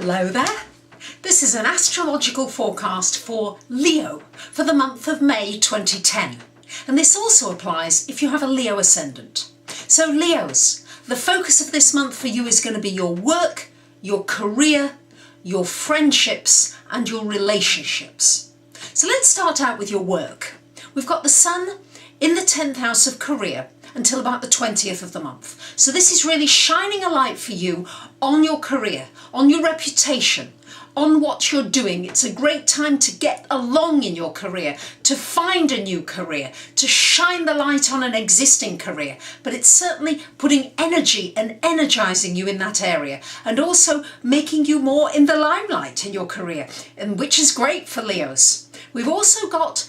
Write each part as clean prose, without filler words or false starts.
Hello there. This is an astrological forecast for Leo for the month of May 2010. And this also applies if you have a Leo ascendant. So Leos, the focus of this month for you is going to be your work, your career, your friendships and your relationships. So let's start out with your work. We've got the Sun in the 10th house of career until about the 20th of the month. So this is really shining a light for you on your career, on your reputation, on what you're doing. It's a great time to get along in your career, to find a new career, to shine the light on an existing career. But it's certainly putting energy and energizing you in that area, and also making you more in the limelight in your career, and which is great for Leos. We've also got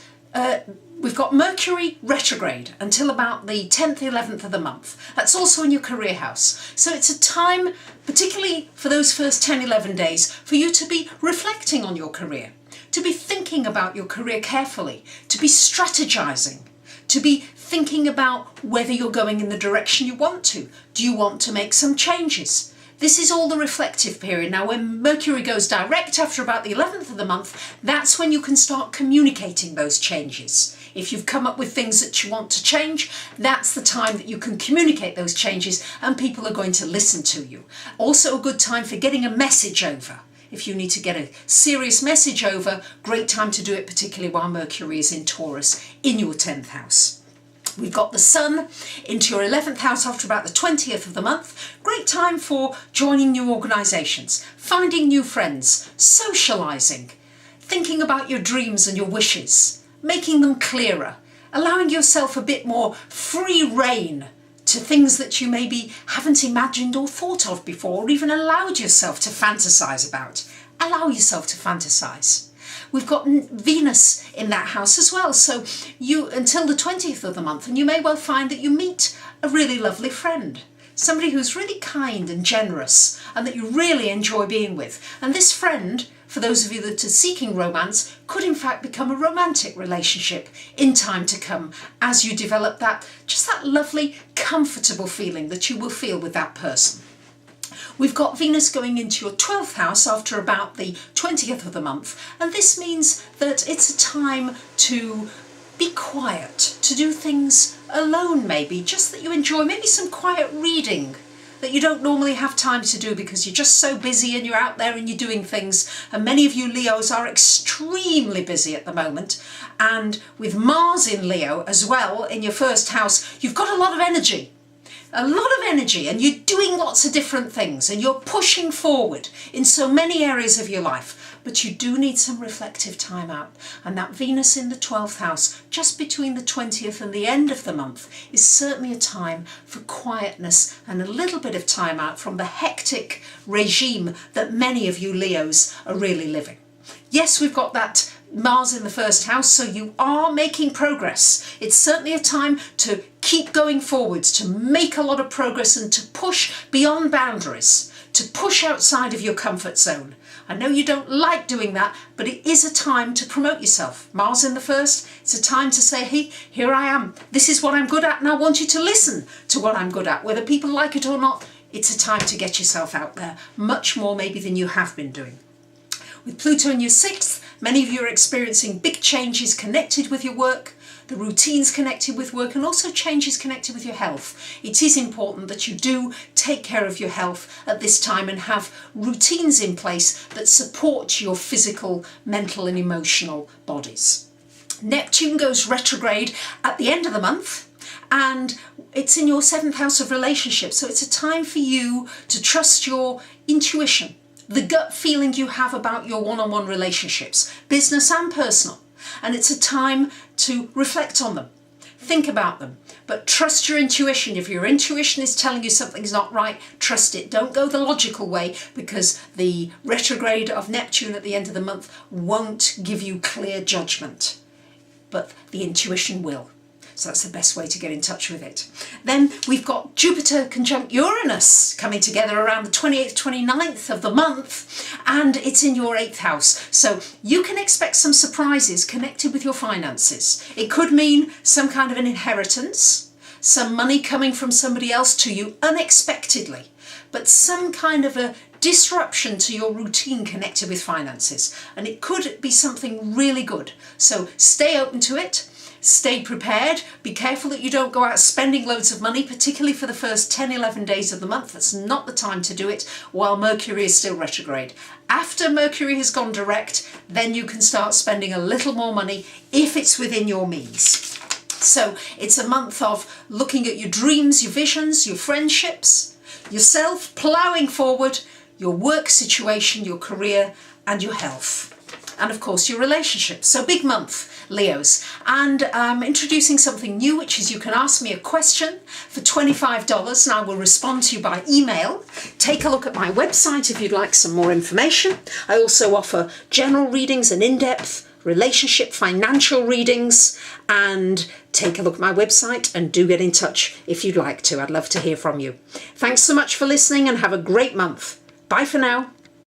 Mercury retrograde until about the 10th, 11th of the month. That's also in your career house. So it's a time, particularly for those first 10, 11 days, for you to be reflecting on your career, to be thinking about your career carefully, to be strategizing, to be thinking about whether you're going in the direction you want to. Do you want to make some changes? This is all the reflective period. Now, when Mercury goes direct after about the 11th of the month, that's when you can start communicating those changes. If you've come up with things that you want to change, that's the time that you can communicate those changes and people are going to listen to you. Also a good time for getting a message over. If you need to get a serious message over, great time to do it, particularly while Mercury is in Taurus in your 10th house. We've got the Sun into your 11th house after about the 20th of the month. Great time for joining new organisations, finding new friends, socialising, thinking about your dreams and your wishes, making them clearer, allowing yourself a bit more free rein to things that you maybe haven't imagined or thought of before, or even allowed yourself to fantasise about. Allow yourself to fantasise. We've got Venus in that house as well, so you until the 20th of the month, and you may well find that you meet a really lovely friend, somebody who's really kind and generous and that you really enjoy being with. And this friend, for those of you that are seeking romance, could in fact become a romantic relationship in time to come as you develop that lovely, comfortable feeling that you will feel with that person. We've got Venus going into your 12th house after about the 20th of the month, and this means that it's a time to be quiet, to do things alone maybe, just that you enjoy, maybe some quiet reading that you don't normally have time to do because you're just so busy and you're out there and you're doing things. And many of you Leos are extremely busy at the moment, and with Mars in Leo as well in your first house, you've got a lot of energy. And you're doing lots of different things and you're pushing forward in so many areas of your life, but you do need some reflective time out. And that Venus in the 12th house, just between the 20th and the end of the month, is certainly a time for quietness and a little bit of time out from the hectic regime that many of you Leos are really living. Yes, we've got that Mars in the first house, so you are making progress. It's certainly a time to keep going forwards, to make a lot of progress and to push beyond boundaries, to push outside of your comfort zone. I know you don't like doing that, but it is a time to promote yourself. Mars in the first, it's a time to say, hey, here I am. This is what I'm good at and I want you to listen to what I'm good at. Whether people like it or not, it's a time to get yourself out there, much more maybe than you have been doing. With Pluto in your 6th, many of you are experiencing big changes connected with your work, the routines connected with work, and also changes connected with your health. It is important that you do take care of your health at this time and have routines in place that support your physical, mental and emotional bodies. Neptune goes retrograde at the end of the month, and it's in your 7th house of relationships, so it's a time for you to trust your intuition, the gut feeling you have about your one-on-one relationships, business and personal. And it's a time to reflect on them, think about them, but trust your intuition. If your intuition is telling you something's not right, trust it. Don't go the logical way, because the retrograde of Neptune at the end of the month won't give you clear judgment, but the intuition will. So that's the best way to get in touch with it. Then we've got Jupiter conjunct Uranus coming together around the 28th, 29th of the month, and it's in your 8th house. So you can expect some surprises connected with your finances. It could mean some kind of an inheritance, some money coming from somebody else to you unexpectedly. but some kind of a disruption to your routine connected with finances. And it could be something really good. So stay open to it. Stay prepared. Be careful that you don't go out spending loads of money, particularly for the first 10, 11 days of the month. That's not the time to do it while Mercury is still retrograde. After Mercury has gone direct, then you can start spending a little more money if it's within your means. So it's a month of looking at your dreams, your visions, your friendships, yourself, ploughing forward, your work situation, your career and your health. And of course your relationships. So big month, Leos. And I'm introducing something new, which is you can ask me a question for $25 and I will respond to you by email. Take a look at my website if you'd like some more information. I also offer general readings and in-depth relationship, financial readings, and take a look at my website and do get in touch if you'd like to. I'd love to hear from you. Thanks so much for listening and have a great month. Bye for now.